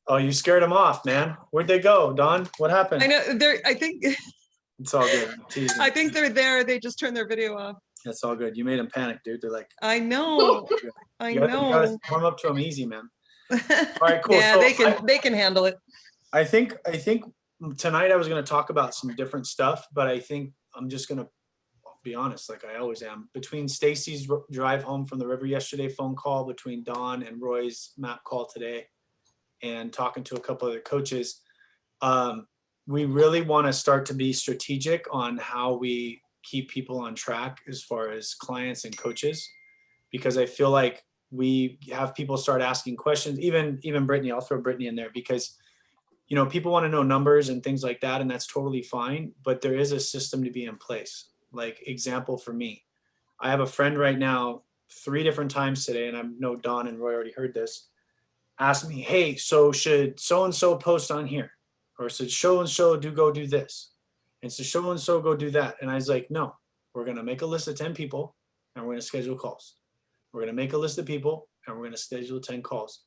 Oh, you scared them off, man. Where'd they go, Don? What happened? I know I think It's all good. I'm teasing. I think they're there. They just turned their video off. That's all good. You made them panic, dude. They're like, I know. I you gotta know. warm up to them easy, man. All right, cool. Yeah, So they can handle it. I think tonight I was going to talk about some different stuff, but I think I'm just going to be honest, like I always am. Between Stacy's drive home from the river yesterday, phone call, between Don and Roy's map call today, and talking to a couple of the coaches, we really want to start to be strategic on how we keep people on track as far as clients and coaches, because I feel like we have people start asking questions, even Brittany, I'll throw Brittany in there, because you know, people want to know numbers and things like that, and that's totally fine, but there is a system to be in place. Like, example for me, I have a friend right now 3 different times today, and I know Don and Roy already heard this, ask me, hey, so should so-and-so post on here? Or should so-and-so go do this? And so so-and-so go do that. And I was like, no, we're going to make a list of 10 people and we're going to schedule calls. We're going to make a list of people and we're going to schedule 10 calls.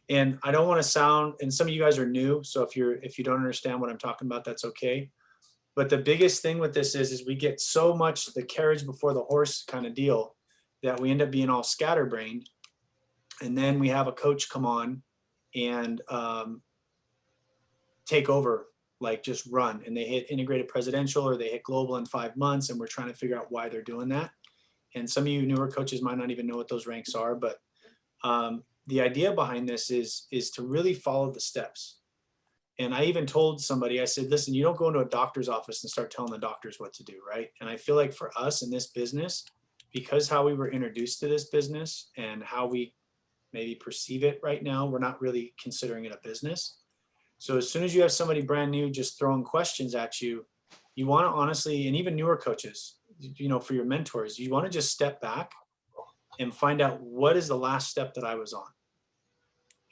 And I don't want to sound, and some of you guys are new, so if you don't understand what I'm talking about, that's okay. But the biggest thing with this is we get so much the carriage before the horse kind of deal that we end up being all scatterbrained. And then we have a coach come on and take over, like just run, and they hit integrated presidential or they hit global in 5 months, and we're trying to figure out why they're doing that. And some of you newer coaches might not even know what those ranks are, but the idea behind this is to really follow the steps. And I even told somebody, I said, listen, you don't go into a doctor's office and start telling the doctors what to do, right? And I feel like for us in this business, because how we were introduced to this business and how we maybe perceive it right now, we're not really considering it a business. So as soon as you have somebody brand new just throwing questions at you, you want to honestly, and even newer coaches, you know, for your mentors, you want to just step back and find out what is the last step that I was on.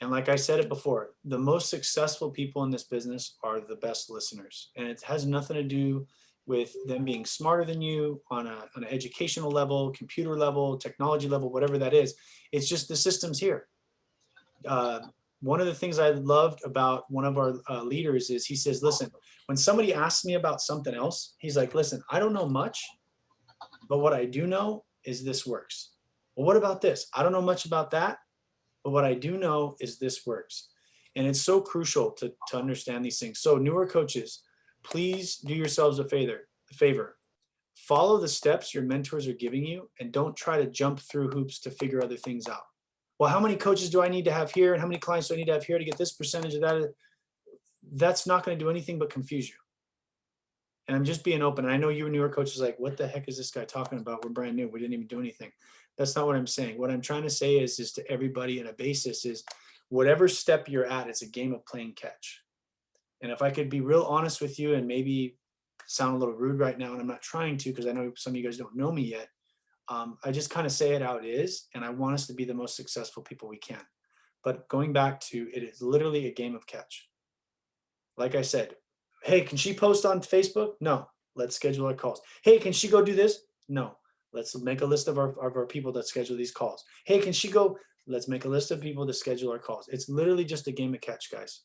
And like I said it before, the most successful people in this business are the best listeners. And it has nothing to do with them being smarter than you on an educational level, computer level, technology level, whatever that is. It's just the system's here. One of the things I loved about one of our leaders is he says, listen, when somebody asks me about something else, he's like, listen, I don't know much, but what I do know is this works. Well, what about this? I don't know much about that, but what I do know is this works. And it's so crucial to understand these things. So newer coaches, please do yourselves a favor. Follow the steps your mentors are giving you and don't try to jump through hoops to figure other things out. Well, how many coaches do I need to have here? And how many clients do I need to have here to get this percentage of that? That's not going to do anything but confuse you. And I'm just being open. And I know you newer coaches like, what the heck is this guy talking about? We're brand new. We didn't even do anything. That's not what I'm saying. What I'm trying to say is to everybody in a basis is whatever step you're at, it's a game of playing catch. And if I could be real honest with you and maybe sound a little rude right now, and I'm not trying to, because I know some of you guys don't know me yet. I just kind of say it how it is. And I want us to be the most successful people we can. But going back to, it is literally a game of catch. Like I said, hey, can she post on Facebook? No. Let's schedule our calls. Hey, can she go do this? No. Let's make a list of our people that schedule these calls. Hey, can she go? Let's make a list of people to schedule our calls. It's literally just a game of catch, guys.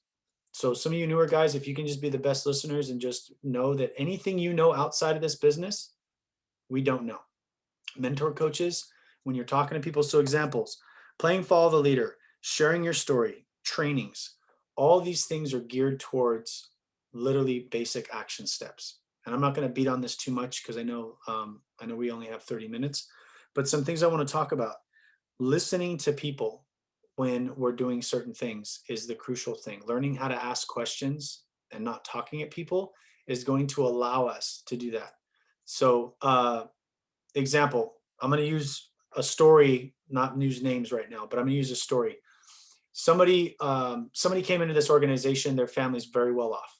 So some of you newer guys, if you can just be the best listeners and just know that anything you know outside of this business, we don't know. Mentor coaches, when you're talking to people, so examples, playing follow the leader, sharing your story, trainings, all these things are geared towards literally basic action steps. And I'm not going to beat on this too much because I know we only have 30 minutes, but some things I want to talk about. Listening to people when we're doing certain things is the crucial thing. Learning how to ask questions and not talking at people is going to allow us to do that. So, example, I'm going to use a story, not use names right now, but I'm going to use a story. Somebody came into this organization, their family's very well off.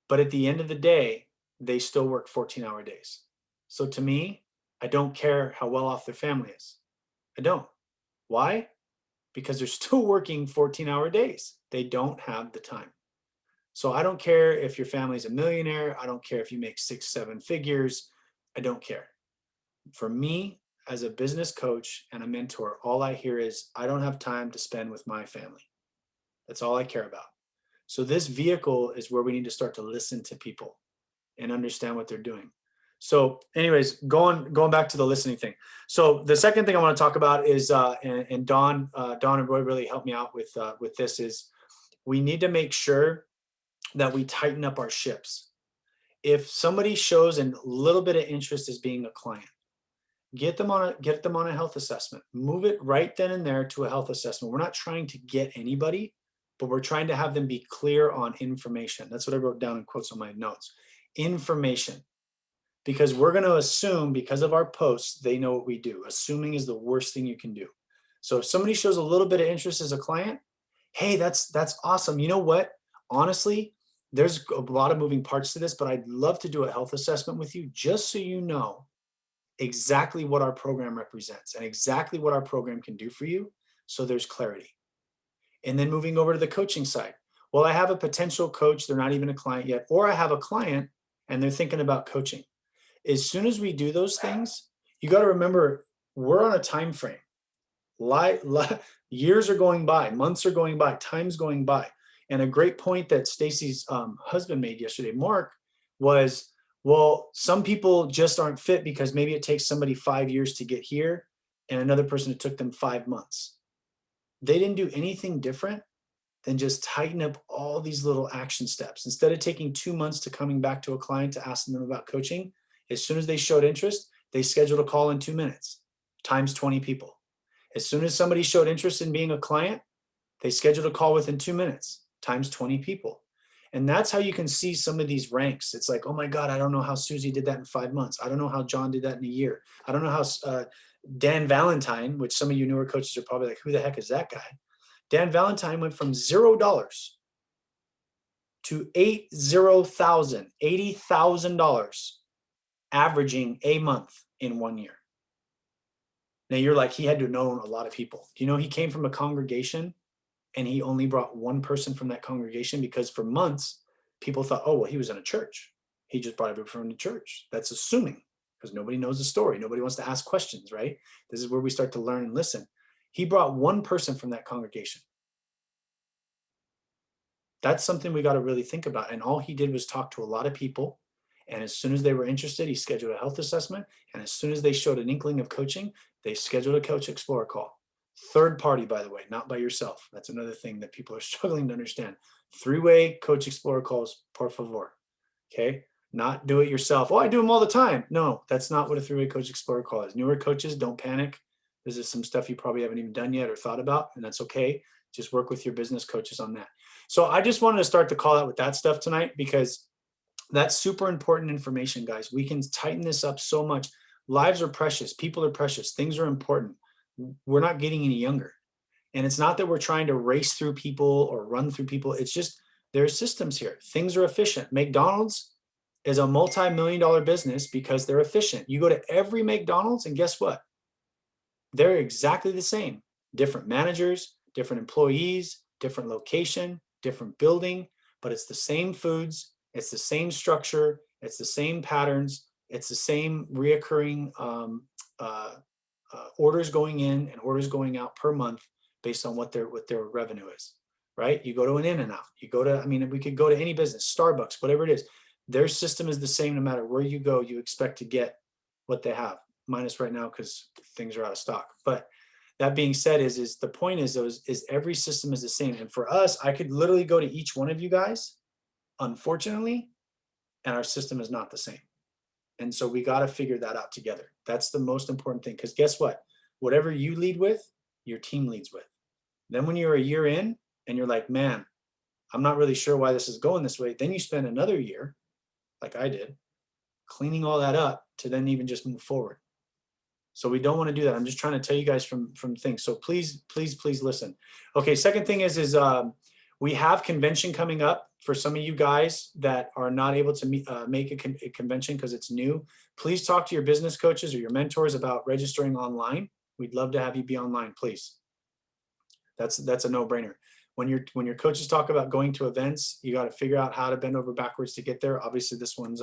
But at the end of the day, they still work 14-hour days. So to me, I don't care how well off their family is. I don't. Why? Because they're still working 14-hour days. They don't have the time. So I don't care if your family's a millionaire. I don't care if you make 6-7 figures. I don't care. For me, as a business coach and a mentor, all I hear is, I don't have time to spend with my family. That's all I care about. So this vehicle is where we need to start to listen to people and understand what they're doing. So anyways, going back to the listening thing. So the second thing I want to talk about is, and Don and Roy really helped me out with this, is we need to make sure that we tighten up our ships. If somebody shows a little bit of interest as being a client, get them on a health assessment. Move it right then and there to a health assessment. We're not trying to get anybody, but we're trying to have them be clear on information. That's what I wrote down in quotes on my notes. Information. Because we're going to assume, because of our posts, they know what we do. Assuming is the worst thing you can do. So if somebody shows a little bit of interest as a client, hey, that's awesome. You know what? Honestly, there's a lot of moving parts to this, but I'd love to do a health assessment with you just so you know exactly what our program represents and exactly what our program can do for you. So there's clarity. And then moving over to the coaching side. Well, I have a potential coach. They're not even a client yet. Or I have a client and they're thinking about coaching. As soon as we do those things, you got to remember, we're on a time frame. Years are going by, months are going by, time's going by. And a great point that Stacy's husband made yesterday, Mark, was, well, some people just aren't fit because maybe it takes somebody 5 years to get here and another person, it took them 5 months. They didn't do anything different than just tighten up all these little action steps. Instead of taking 2 months to coming back to a client to ask them about coaching, as soon as they showed interest, they scheduled a call in 2 minutes, times 20 people. As soon as somebody showed interest in being a client, they scheduled a call within 2 minutes, times 20 people. And that's how you can see some of these ranks. It's like, oh my God, I don't know how Susie did that in 5 months. I don't know how John did that in a year. I don't know how Dan Valentine, which some of you newer coaches are probably like, who the heck is that guy? Dan Valentine went from $0 to $80,000 averaging a month in 1 year. Now you're like, he had to know a lot of people. Do you know he came from a congregation and he only brought one person from that congregation because for months people thought, oh, well, he was in a church. He just brought everyone from the church. That's assuming, because nobody knows the story. Nobody wants to ask questions, right? This is where we start to learn and listen. He brought one person from that congregation. That's something we got to really think about. And all he did was talk to a lot of people. And as soon as they were interested, he scheduled a health assessment. And as soon as they showed an inkling of coaching, they scheduled a Coach Explorer call. Third party, by the way, not by yourself. That's another thing that people are struggling to understand. 3-way Coach Explorer calls, por favor. Okay? Not do it yourself. Oh, I do them all the time. No, that's not what a 3-way Coach Explorer call is. Newer coaches, don't panic. This is some stuff you probably haven't even done yet or thought about, and that's okay. Just work with your business coaches on that. So I just wanted to start the call out with that stuff tonight because that's super important information, guys. We can tighten this up so much. Lives are precious. People are precious. Things are important. We're not getting any younger. And it's not that we're trying to race through people or run through people. It's just there's systems here. Things are efficient. McDonald's is a multi-million-dollar business because they're efficient. You go to every McDonald's and guess what? They're exactly the same. Different managers, different employees, different location, different building, but it's the same foods. It's the same structure. It's the same patterns. It's the same reoccurring orders going in and orders going out per month based on what their revenue is, right? You go to an In-N-Out. You go to, I mean, we could go to any business, Starbucks, whatever it is. Their system is the same no matter where you go. You expect to get what they have, minus right now because things are out of stock. But that being said, is the point is every system is the same. And for us, I could literally go to each one of you guys, unfortunately, and our system is not the same. And so we got to figure that out together. That's the most important thing. Because guess what? Whatever you lead with, your team leads with. Then when you're a year in and you're like, man, I'm not really sure why this is going this way. Then you spend another year, like I did, cleaning all that up to then even just move forward. So we don't want to do that. I'm just trying to tell you guys from things. So please, please, please listen. Okay. Second thing is we have convention coming up for some of you guys that are not able to make a convention because it's new. Please talk to your business coaches or your mentors about registering online. We'd love to have you be online, please. That's a no-brainer. When your coaches talk about going to events, you got to figure out how to bend over backwards to get there. Obviously, this one's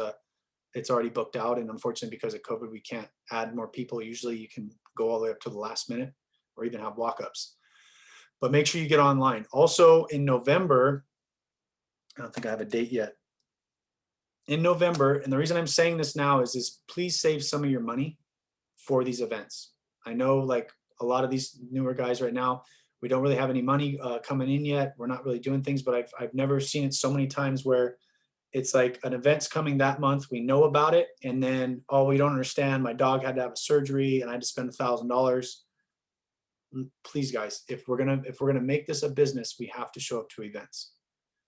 it's already booked out. And unfortunately, because of COVID, we can't add more people. Usually you can go all the way up to the last minute or even have walk-ups. But make sure you get online. Also in November, I don't think I have a date yet. In November, and the reason I'm saying this now is please save some of your money for these events. I know like a lot of these newer guys right now, we don't really have any money coming in yet. We're not really doing things, but I've never seen it so many times where it's like an event's coming that month. We know about it. And then, oh, we don't understand. My dog had to have a surgery and I had to spend $1,000. Please guys, if we're going to make this a business, we have to show up to events.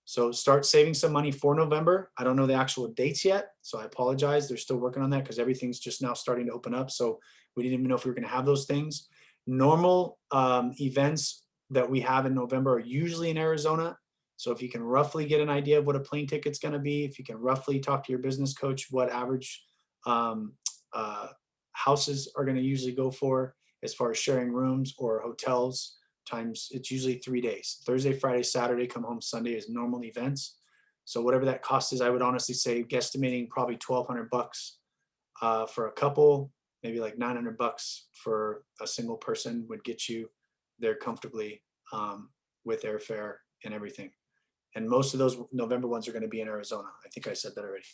So start saving some money for November. I don't know the actual dates yet, so I apologize. They're still working on that because everything's just now starting to open up. So we didn't even know if we were going to have those things. Normal events that we have in November are usually in Arizona. So if you can roughly get an idea of what a plane ticket's going to be, if you can roughly talk to your business coach what average houses are going to usually go for as far as sharing rooms or hotels, times it's usually 3 days. Thursday, Friday, Saturday, come home Sunday is normal events. So whatever that cost is, I would honestly say guesstimating probably $1,200 for a couple, maybe like $900 for a single person would get you there comfortably with airfare and everything. And most of those November ones are going to be in Arizona. I think I said that already.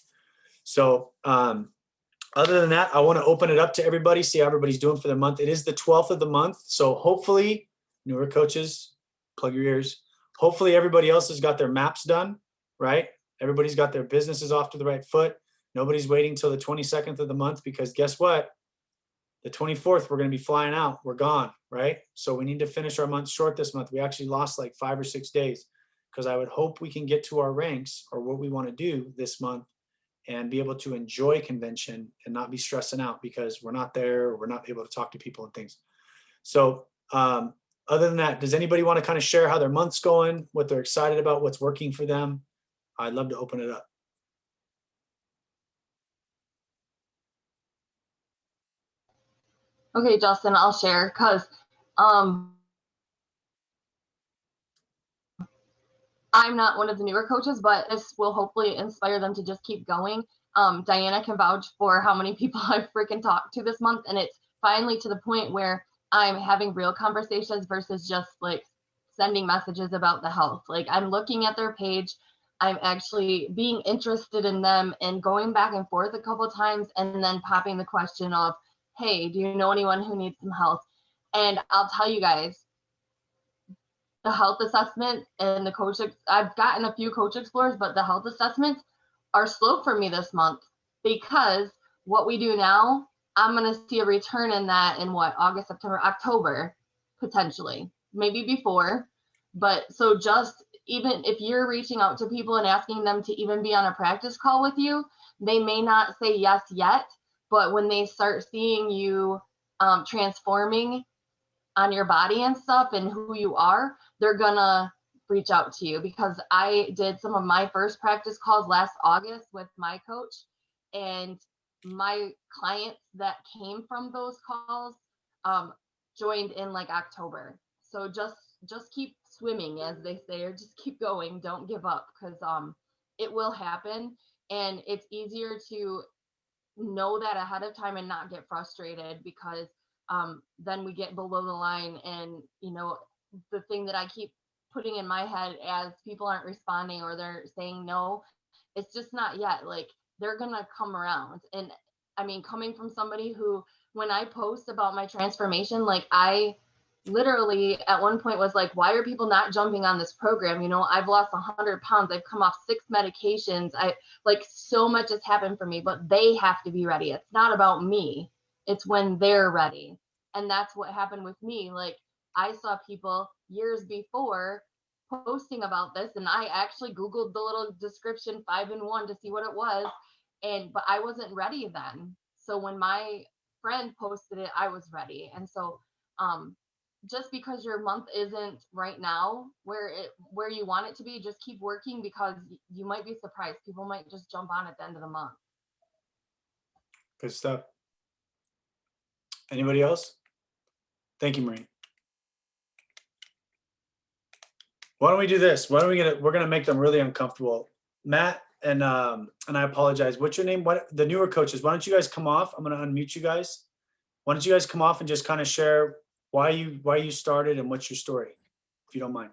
So other than that, I want to open it up to everybody, see how everybody's doing for the month. It is the 12th of the month. So hopefully, newer coaches, plug your ears. Hopefully everybody else has got their maps done, right? Everybody's got their businesses off to the right foot. Nobody's waiting till the 22nd of the month because guess what? The 24th, we're going to be flying out. We're gone, right? So we need to finish our month short this month. We actually lost like 5 or 6 days because I would hope we can get to our ranks or what we want to do this month and be able to enjoy convention and not be stressing out because we're not there, or we're not able to talk to people and things. So other than that, does anybody want to kind of share how their month's going, what they're excited about, what's working for them? I'd love to open it up. Okay, Justin, I'll share because I'm not one of the newer coaches, but this will hopefully inspire them to just keep going. Diana can vouch for how many people I've freaking talked to this month, and it's finally to the point where I'm having real conversations versus just like sending messages about the health. Like I'm looking at their page, I'm actually being interested in them and going back and forth a couple of times and then popping the question of, hey, do you know anyone who needs some help? And I'll tell you guys, the health assessment and the coach, I've gotten a few Coach Explorers, but the health assessments are slow for me this month because what we do now, I'm going to see a return in that in what, August, September, October, potentially, maybe before. But so just even if you're reaching out to people and asking them to even be on a practice call with you, they may not say yes yet, but when they start seeing you transforming on your body and stuff and who you are, they're gonna reach out to you. Because I did some of my first practice calls last August with my coach, and my clients that came from those calls joined in like October. So just keep swimming, as they say, or just keep going. Don't give up, because it will happen, and it's easier to know that ahead of time and not get frustrated, because then we get below the line. And you know, the thing that I keep putting in my head as people aren't responding or they're saying no, it's just not yet. Like they're gonna come around. And I mean, coming from somebody who, when I post about my transformation, like I literally at one point was like, why are people not jumping on this program? You know, I've lost 100 pounds, I've come off 6 medications, I like, so much has happened for me, but they have to be ready. It's not about me, it's when they're ready. And that's what happened with me. Like I saw people years before posting about this, and I actually Googled the little description 5-in-1 to see what it was. But I wasn't ready then. So when my friend posted it, I was ready. And so just because your month isn't right now where you want it to be, just keep working, because you might be surprised. People might just jump on at the end of the month. Good stuff. Anybody else? Thank you, Maureen. Why don't we do this? Why don't we we're going to make them really uncomfortable. Matt and I apologize. What's your name? What the newer coaches? Why don't you guys come off? I'm gonna unmute you guys. Why don't you guys come off and just kind of share why you started and what's your story, if you don't mind.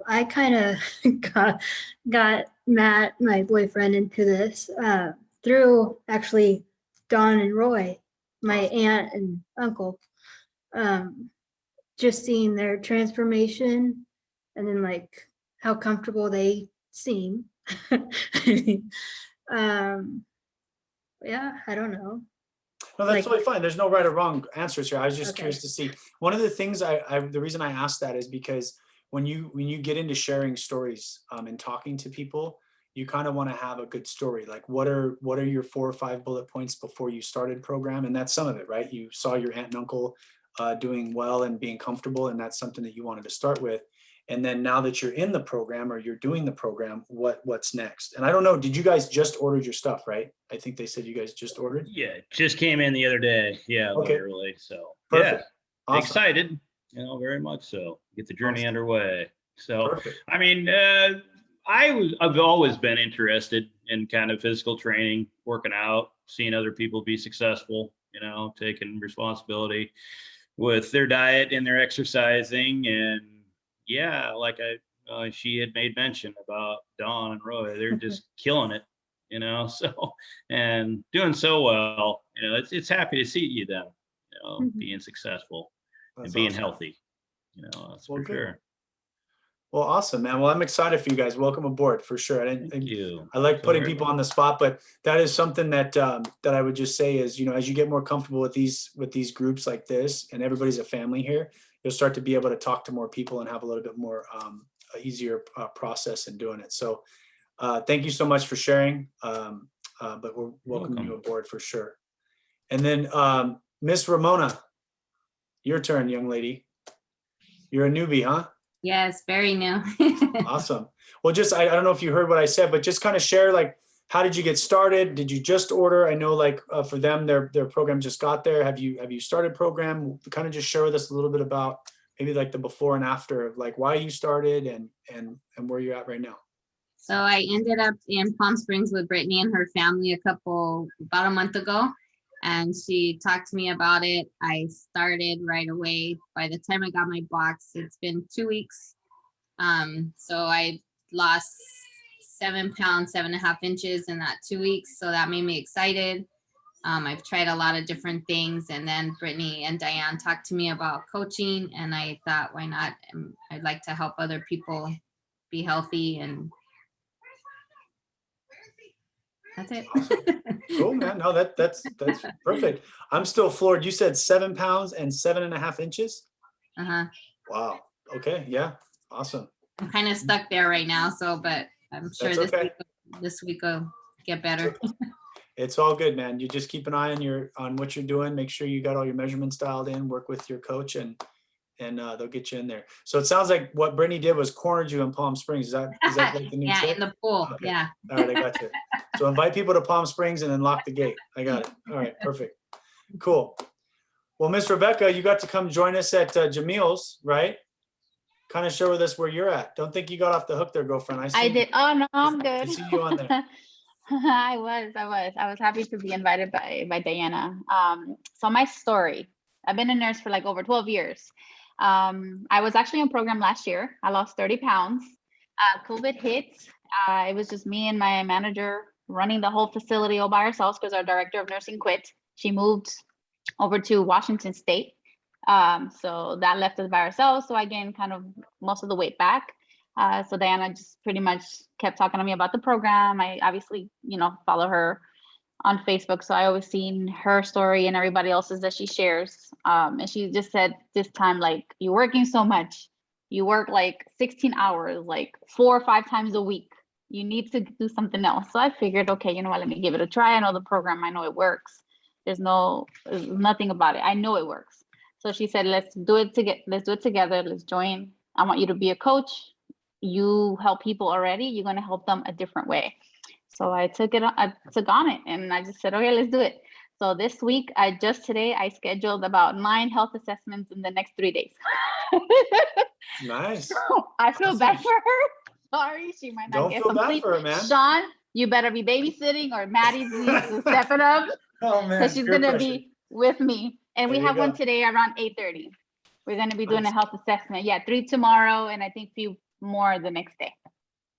I kind of got Matt, my boyfriend, into this through actually Don and Roy, my aunt and uncle. Just seeing their transformation and then like how comfortable they seem. Yeah, I don't know. No, that's Like- totally fine. There's no right or wrong answers here. I was just Okay. curious to see. One of the things the reason I asked that is because when you get into sharing stories and talking to people, you kind of want to have a good story. Like what are your 4 or 5 bullet points before you started program? And that's some of it, right? You saw your aunt and uncle doing well and being comfortable, and that's something that you wanted to start with. And then now that you're in the program or you're doing the program, what's next? And I don't know, did you guys just ordered your stuff, right? I think they said you guys just ordered. Yeah, just came in the other day. Yeah, Okay. literally. So Perfect. yeah, Awesome. excited. Very much so. Get the journey Awesome. underway. So Perfect. I mean, I've always been interested in kind of physical training, working out, seeing other people be successful. Taking responsibility with their diet and their exercising, and yeah, like she had made mention about Dawn and Roy, they're just killing it, so and doing so well. It's happy to see you them, being successful That's and being awesome. healthy. That's Well, for good. sure. Well, awesome, man. Well, I'm excited for you guys. Welcome aboard for sure. Thank you. I like so putting very people much. on the spot, but that is something that that I would just say is, as you get more comfortable with these groups like this, and everybody's a family here, you'll start to be able to talk to more people and have a little bit more easier process in doing it. So thank you so much for sharing. But we're welcoming you welcome. aboard for sure. And then Miss Ramona, your turn, young lady. You're a newbie, huh? Yes, very new. Awesome. Well, just, I don't know if you heard what I said, but just kind of share, like, how did you get started? Did you just order? I know, like, for them, their program just got there. Have you started program? Kind of just share with us a little bit about maybe like the before and after of like why you started and where you're at right now. So I ended up in Palm Springs with Brittany and her family about a month ago. And she talked to me about it. I started right away. By the time I got my box, it's been 2 weeks. So I lost 7 pounds, 7.5 inches in that 2 weeks. So that made me excited. I've tried a lot of different things. And then Brittany and Diane talked to me about coaching. And I thought, why not? I'd like to help other people be healthy, and that's it. Cool, man. No, that's perfect. I'm still floored. You said 7 pounds and 7.5 inches. Uh-huh. Wow. Okay. Yeah. Awesome. I'm kind of stuck there right now, but I'm sure That's okay. this week will get better. It's all good, man. You just keep an eye on what you're doing. Make sure you got all your measurements dialed in, work with your coach, and they'll get you in there. So it sounds like what Brittany did was cornered you in Palm Springs. Is that like the new Yeah, trick? in the pool. Okay. Yeah. All right, I got you. So invite people to Palm Springs and then lock the gate. I got it. All right, perfect. Cool. Well, Miss Rebecca, you got to come join us at Jamil's, right? Kind of share with us where you're at. Don't think you got off the hook there, girlfriend. I did. Oh no, I'm I good. see you on there. I was happy to be invited by Diana. So my story, I've been a nurse for like over 12 years. I was actually on program last year. I lost 30 pounds. COVID hit. It was just me and my manager running the whole facility all by ourselves because our director of nursing quit. She moved over to Washington State. So that left us by ourselves. So I gained kind of most of the weight back. So Diana just pretty much kept talking to me about the program. I obviously, follow her on Facebook. So I always seen her story and everybody else's that she shares. And she just said this time, like, you're working so much. You work like 16 hours, like 4 or 5 times a week. You need to do something else. So I figured, okay, you know what, let me give it a try. I know the program, I know it works. There's nothing about it. I know it works. So she said, let's do it together. Let's join. I want you to be a coach. You help people already. You're going to help them a different way. So I took on it and I just said, okay, let's do it. So this week, today I scheduled about 9 health assessments in the next 3 days. Nice. I feel Awesome. bad for her. Sorry, she might not Don't get feel some bad sleep. for her, man. Sean, you better be babysitting, or Maddie needs to step it up, Oh, man. because she's peer gonna pressure. be with me. And we There you have one go. today around 8:30. We're gonna be doing a Nice. health assessment. Yeah, 3 tomorrow, and I think few more the next day.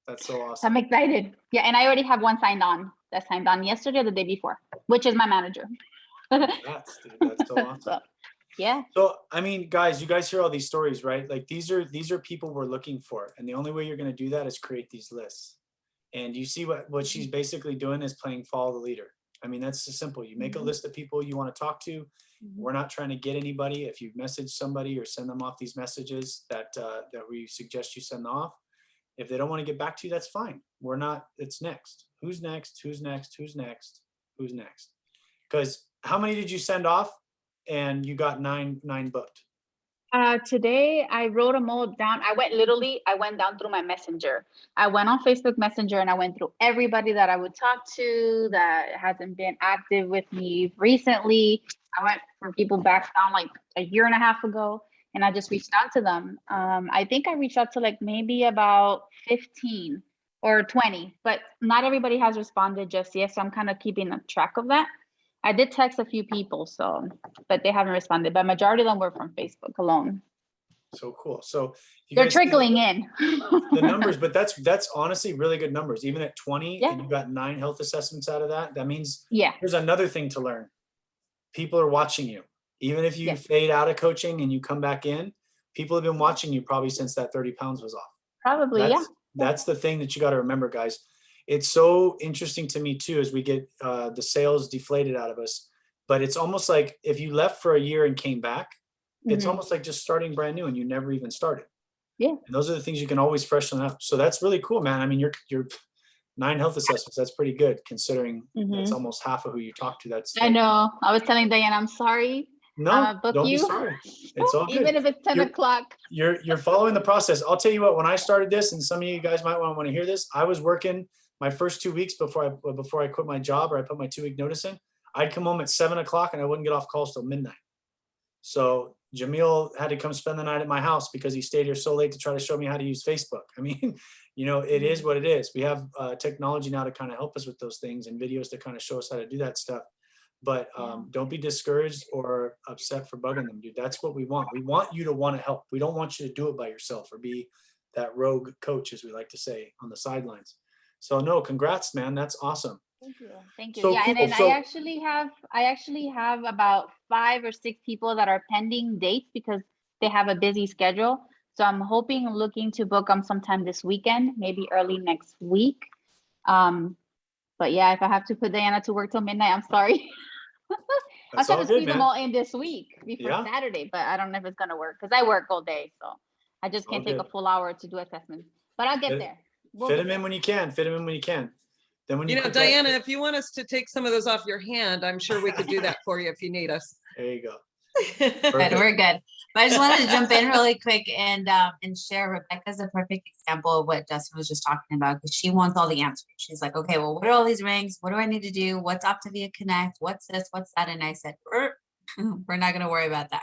That's so So awesome. I'm excited. Yeah, and I already have one signed on. That signed on yesterday or the day before, which is my manager. Congrats, dude. That's so awesome. So, yeah. So, I mean, guys, you guys hear all these stories, right? Like these are people we're looking for. And the only way you're going to do that is create these lists. And you see what she's basically doing is playing follow the leader. I mean, that's just simple. You make a Mhm. list of people you want to talk to. Mhm. We're not trying to get anybody. If you message somebody or send them off these messages that we suggest you send off, if they don't want to get back to you, that's fine. We're not, it's next. Who's next? Who's next? Who's next? Who's next? Because how many did you send off? And you got nine booked. Today I wrote them all down. I went down through my messenger. I went on Facebook Messenger and I went through everybody that I would talk to that hasn't been active with me recently. I went for people back down like a year and a half ago, and I just reached out to them. I think I reached out to like maybe about 15 or 20, but not everybody has responded just yet. So I'm kind of keeping a track of that. I did text a few people, but they haven't responded. But majority of them were from Facebook alone. So cool. So you They're guys see trickling in. the numbers, but that's honestly really good numbers. Even at 20 Yeah. and you got 9 health assessments out of that, that means Yeah. here's another thing to learn. People are watching you. Even if you Yes. fade out of coaching and you come back in, people have been watching you probably since that 30 pounds was off. Probably, yeah. That's the thing that you got to remember, guys. It's so interesting to me too, as we get the sales deflated out of us. But it's almost like if you left for a year and came back, it's Mhm. almost like just starting brand new and you never even started. Yeah. And those are the things you can always freshen up. So that's really cool, man. I mean, you're 9 health assessments. That's pretty good considering that's Mhm. almost half of who you talk to. That's I like, know. I was telling Diane, I'm sorry. no, Book don't be you. sorry. It's all good. Even if it's 10 You're- o'clock. You're following the process. I'll tell you what, when I started this, and some of you guys might want to hear this, I was working my first 2 weeks before I quit my job, or I put my 2-week notice in. I'd come home at 7 o'clock and I wouldn't get off calls till midnight. So Jamil had to come spend the night at my house because he stayed here so late to try to show me how to use Facebook. I mean, it is what it is. We have technology now to kind of help us with those things and videos to kind of show us how to do that stuff. But don't be discouraged or upset for bugging them, dude. That's what we want. We want you to want to help. We don't want you to do it by yourself or be that rogue coach, as we like to say, on the sidelines. So no, congrats, man. That's awesome. Thank you. Thank you. So Yeah, and cool. then So- I actually have about 5 or 6 people that are pending dates because they have a busy schedule. So I'm looking to book them sometime this weekend, maybe early next week. But yeah, if I have to put Diana to work till midnight, I'm sorry. I'll That's try all to good, squeeze them man. all in this week before Yeah. Saturday, but I don't know if it's gonna work because I work all day, so I just all can't take a good. full hour to do assessments. But I'll get Fit- there. We'll Fit get them in there. when you can. Fit them in when you can. Then when You know, quit that- Diana, if you want us to take some of those off your hand, I'm sure we could do that for you if you need us. there you go. Good, Perfect. we're good. But I just wanted to jump in really quick and share. Rebecca's a perfect example of what Justin was just talking about, because she wants all the answers. She's like, okay, well, what are all these ranks? What do I need to do? What's Optavia Connect? What's this? What's that? And I said, we're not going to worry about that.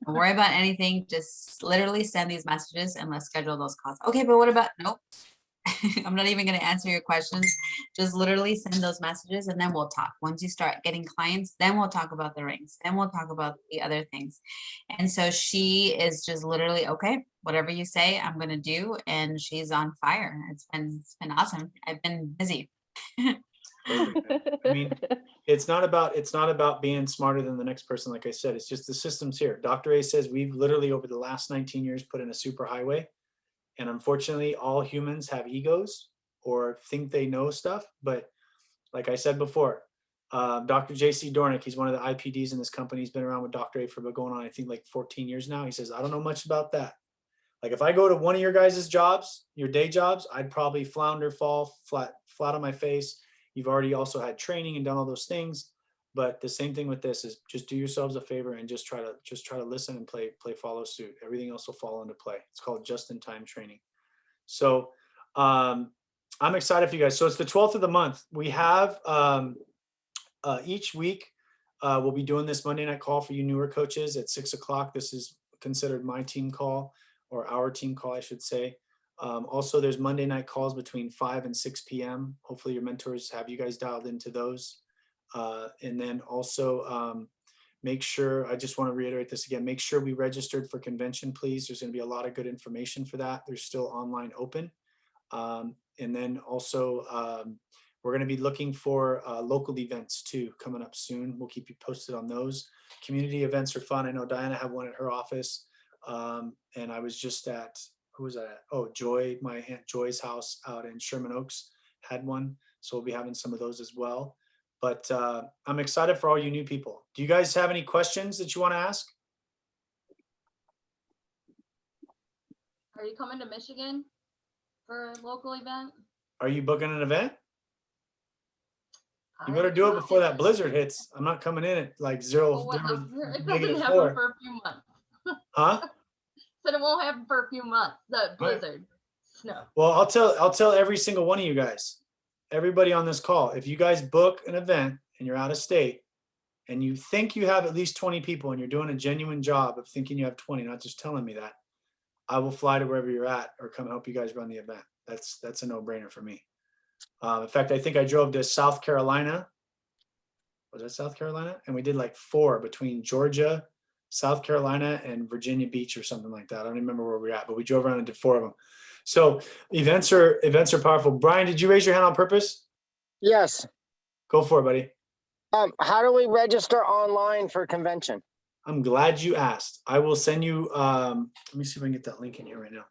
Don't worry about anything. Just literally send these messages and let's schedule those calls. Okay, but what about, nope. I'm not even going to answer your questions. Just literally send those messages and then we'll talk. Once you start getting clients, then we'll talk about the rings. Then we'll talk about the other things. And so she is just literally, okay, whatever you say, I'm going to do. And she's on fire. It's been awesome. I've been busy. Perfect. I mean, it's not about being smarter than the next person. Like I said, it's just the system's here. Dr. A says we've literally over the last 19 years put in a super highway. And unfortunately, all humans have egos or think they know stuff. But like I said before, Dr. JC Dornick, he's one of the IPDs in this company. He's been around with Dr. A for going on, I think, like 14 years now. He says, I don't know much about that. Like if I go to one of your guys' jobs, your day jobs, I'd probably flounder, fall flat on my face. You've already also had training and done all those things. But the same thing with this is just do yourselves a favor and just try to listen and play follow suit. Everything else will fall into play. It's called just-in-time training. So I'm excited for you guys. So it's the 12th of the month. We have each week We'll be doing this Monday night call for you newer coaches at 6 o'clock. This is considered my team call, or our team call, I should say. Also, there's Monday night calls between 5 and 6 p.m. Hopefully your mentors have you guys dialed into those. And then also make sure, I just want to reiterate this again, make sure we registered for convention, please. There's going to be a lot of good information for that. There's still online open. And then also we're going to be looking for local events too coming up soon. We'll keep you posted on those. Community events are fun. I know Diana had one at her office. And I was just at, who was I at? Oh, Joy, my Aunt Joy's house out in Sherman Oaks had one. So we'll be having some of those as well. But I'm excited for all you new people. Do you guys have any questions that you want to ask? Are you coming to Michigan for a local event? Are you booking an event? You I better do it don't before know. that blizzard hits. I'm not coming in at like zero, Well, whatever. It negative doesn't happen 4. for a few months. Huh? Said it won't happen for a few months. The Right. blizzard, snow. Well, I'll tell every single one of you guys, everybody on this call, if you guys book an event and you're out of state and you think you have at least 20 people and you're doing a genuine job of thinking you have 20, not just telling me that, I will fly to wherever you're at or come help you guys run the event. That's a no-brainer for me. In fact, I think I drove to South Carolina. Was that South Carolina? And we did like 4 between Georgia, South Carolina, and Virginia Beach or something like that. I don't even remember where we were at, but we drove around and did 4 of them. So events are powerful. Brian, did you raise your hand on purpose? Yes. Go for it, buddy. How do we register online for convention? I'm glad you asked. I will send you, let me see if I can get that link in here right now.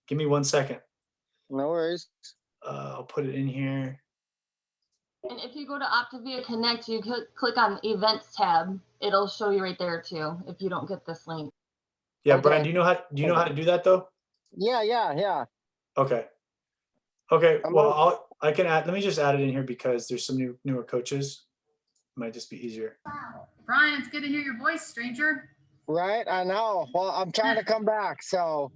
Give me 1 second. No worries. I'll put it in here. And if you go to Optavia Connect, you click on the events tab. It'll show you right there too, if you don't get this link. Yeah, Okay. Brian, do you know how to do that though? Yeah. Okay. Well, I can add, let me just add it in here because there's some newer coaches. Might just be easier. Brian, it's good to hear your voice, stranger. Right, I know. Well, I'm trying to come back, so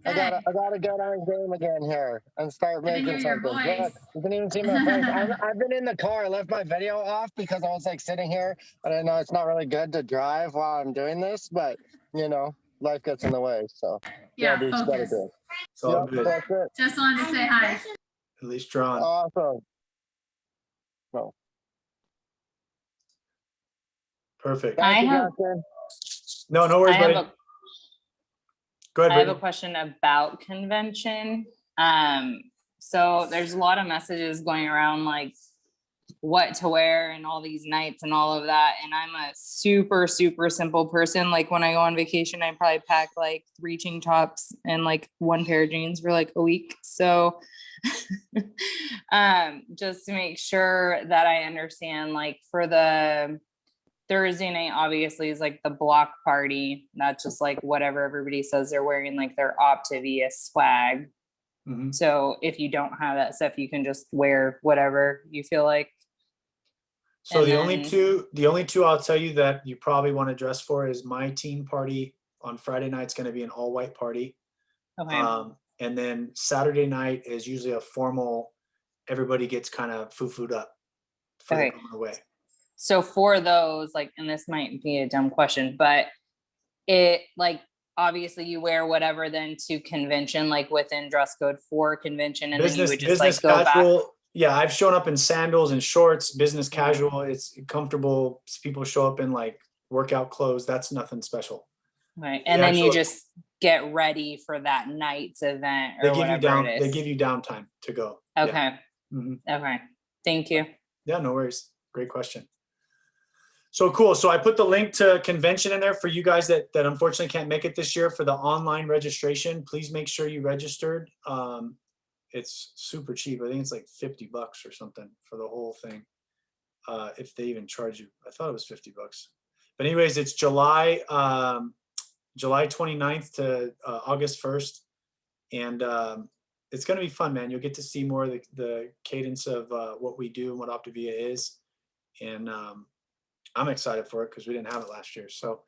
I gotta get on game again here and start Good to making hear your something. voice. Look, you can even see my face. I've been in the car. I left my video off because I was like sitting here, and I know it's not really good to drive while I'm doing this, but you know, life gets in the way. So Yeah, do what you gotta focus. do. It's all Yep, good. that's it. Just wanted to say hi. At least drawn. Awesome. Perfect. Thank you, have- Justin. No worries, I have buddy. a Go ahead, I have a Brittany. question about convention. So there's a lot of messages going around like what to wear and all these nights and all of that. And I'm a super, super simple person. Like when I go on vacation, I probably pack like 3 tank tops and like 1 pair of jeans for like a week. So just to make sure that I understand, like for the Thursday night, obviously, is like the block party. That's just like whatever everybody says they're wearing, like their Optavia swag. Mhm. So if you don't have that stuff, you can just wear whatever you feel like. So And the only then- two I'll tell you that you probably want to dress for is my team party on Friday night's going to be an all white party. Okay. And then Saturday night is usually a formal, everybody gets kind of foo-fooed up for the Okay. going away. So for those, like, and this might be a dumb question, but it like, obviously you wear whatever then to convention, like within dress code for convention, and then you would just like go back. casual. Yeah, I've shown up in sandals and shorts, business Mhm. casual. It's comfortable. People show up in like workout clothes. That's nothing special. Right. And The then you actual- just get ready for that night's event They or give you whatever it is. they give you downtime to go. Yeah. Okay. Mhm. Okay. Thank you. Yeah, no worries. Great question. So cool. So I put the link to convention in there for you guys that unfortunately can't make it this year for the online registration. Please make sure you registered. It's super cheap. I think it's like $50 or something for the whole thing. If they even charge you. I thought it was $50. But anyways, it's July 29th to August 1st. And it's going to be fun, man. You'll get to see more of the cadence of what we do and what Optavia is. And I'm excited for it because we didn't have it last year. So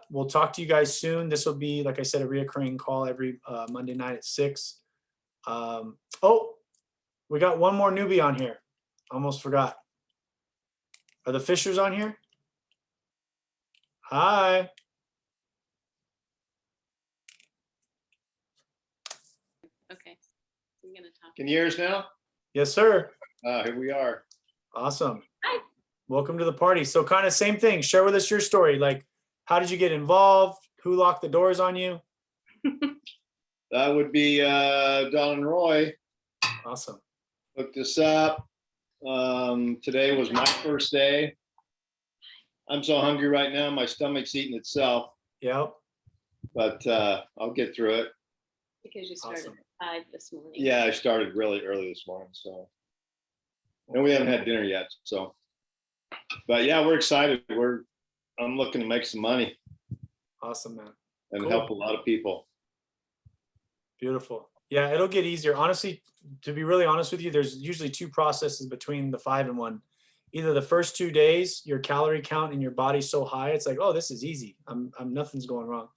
we'll talk to you guys soon. This will be, like I said, a reoccurring call every Monday night at 6. Oh, we got one more newbie on here. Almost forgot. Are the Fishers on here? Hi. Okay. I'm gonna talk. Can you hear us now? Yes, sir. Here we are. Awesome. Hi. Welcome to the party. So kind of same thing. Share with us your story. Like, how did you get involved? Who locked the doors on you? That would be Don and Roy. Awesome. Hooked us up. Today was my first day. I'm so hungry right now. My stomach's eating itself, Yep. but I'll get through it. Because you started Awesome. at 5 this morning. Yeah, I started really early this morning, so. And we haven't had dinner yet, so. But yeah, we're excited. I'm looking to make some money Awesome, man. and Cool. help a lot of people. Beautiful. Yeah, it'll get easier. Honestly, to be really honest with you, there's usually 2 processes between the 5 and 1. Either the first 2 days, your calorie count in your body's so high, it's like, oh, this is easy. I'm nothing's going wrong.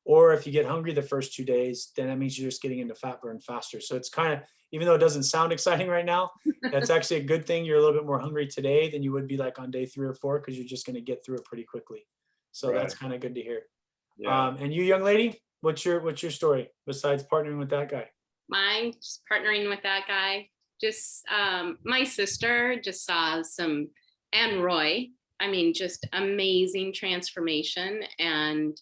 Or if you get hungry the first 2 days, then that means you're just getting into fat burn faster. So it's kind of, even though it doesn't sound exciting right now, that's actually a good thing. You're a little bit more hungry today than you would be like on day 3 or 4, because you're just going to get through it pretty quickly. So that's kind of good to hear. Yeah. And you, young lady, what's your story besides partnering with that guy? Mine, just partnering with that guy. Just my sister just saw some, and Roy, I mean, just amazing transformation. And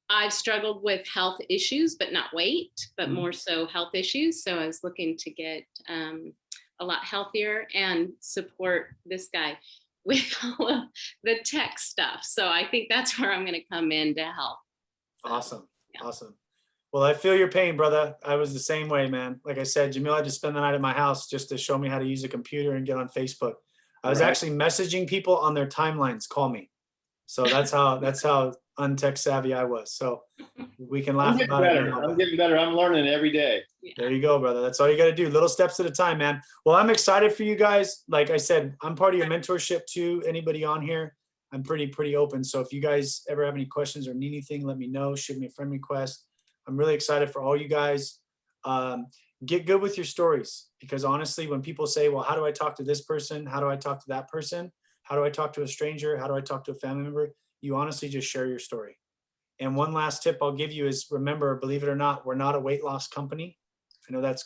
I've struggled with health issues, but not weight, but more so health issues. So I was looking to get a lot healthier and support this guy with all of the tech stuff. So I think that's where I'm going to come in to help. So, Awesome. yeah. Awesome. Well, I feel your pain, brother. I was the same way, man. Like I said, Jamil had to spend the night at my house just to show me how to use a computer and get on Facebook. I was Right. actually messaging people on their timelines, call me. So that's how untech savvy I was. So we can I'm laugh getting about it better. now, I'm but getting better. I'm learning every day. there you go, brother. That's all you got to do. Little steps at a time, man. Well, I'm excited for you guys. Like I said, I'm part of your mentorship too. Anybody on here, I'm pretty open. So if you guys ever have any questions or need anything, let me know. Shoot me a friend request. I'm really excited for all you guys. Get good with your stories, because honestly, when people say, well, how do I talk to this person? How do I talk to that person? How do I talk to a stranger? How do I talk to a family member? You honestly just share your story. And one last tip I'll give you is, remember, believe it or not, we're not a weight loss company. I know that's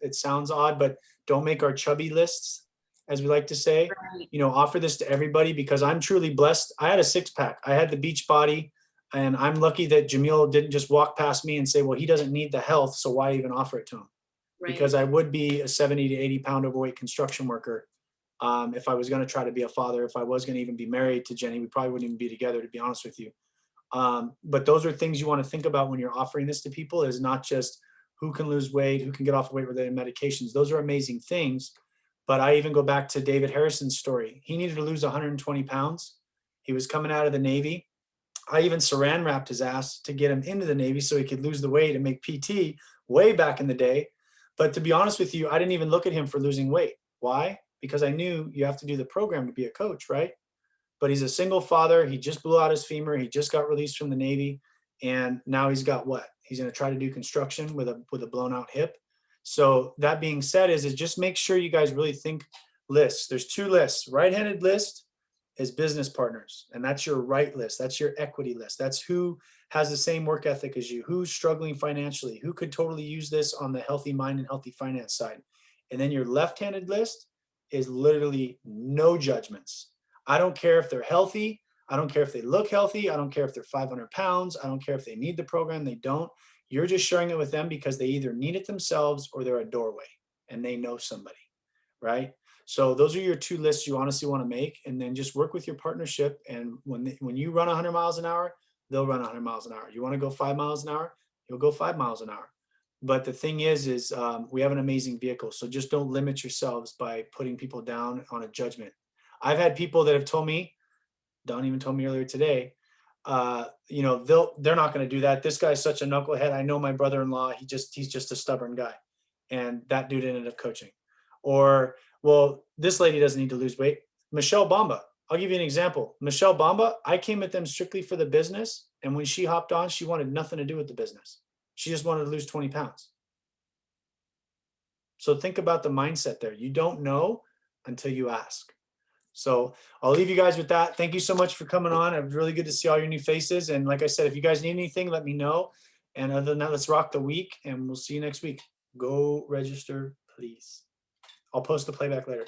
it sounds odd, but don't make our chubby lists, as we like to say. Right. You know, offer this to everybody, because I'm truly blessed. I had a 6-pack. I had the beach body. And I'm lucky that Jamil didn't just walk past me and say, well, he doesn't need the health, so why even offer it to him? Right. Because I would be a 70 to 80 pound overweight construction worker. If I was going to try to be a father, if I was going to even be married to Jenny, we probably wouldn't even be together, to be honest with you. But those are things you want to think about when you're offering this to people, is not just who can lose weight, who can get off weight related medications. Those are amazing things. But I even go back to David Harrison's story. He needed to lose 120 pounds. He was coming out of the Navy. I even saran wrapped his ass to get him into the Navy so he could lose the weight and make PT way back in the day. But to be honest with you, I didn't even look at him for losing weight. Why? Because I knew you have to do the program to be a coach, right? But he's a single father. He just blew out his femur. He just got released from the Navy. And now he's got what? He's going to try to do construction with a blown out hip. So that being said, is just make sure you guys really think lists. There's 2 lists. Right-handed list is business partners, and that's your right list. That's your equity list. That's who has the same work ethic as you, who's struggling financially, who could totally use this on the healthy mind and healthy finance side. And then your left-handed list is literally no judgments. I don't care if they're healthy. I don't care if they look healthy. I don't care if they're 500 pounds. I don't care if they need the program. They don't. You're just sharing it with them because they either need it themselves or they're a doorway and they know somebody, right? So those are your 2 lists you honestly want to make, and then just work with your partnership. And when you run 100 miles an hour, they'll run 100 miles an hour. You want to go 5 miles an hour, you'll go 5 miles an hour. But the thing is we have an amazing vehicle. So just don't limit yourselves by putting people down on a judgment. I've had people that have told me, Don even told me earlier today, you know, they're not going to do that. This guy's such a knucklehead. I know my brother-in-law, he's just a stubborn guy. And that dude ended up coaching. Or, well, this lady doesn't need to lose weight. Michelle Bamba. I'll give you an example. Michelle Bamba, I came at them strictly for the business. And when she hopped on, she wanted nothing to do with the business. She just wanted to lose 20 pounds. So think about the mindset there. You don't know until you ask. So I'll leave you guys with that. Thank you so much for coming on. It was really good to see all your new faces. And like I said, if you guys need anything, let me know. And other than that, let's rock the week and we'll see you next week. Go register, please. I'll post the playback later.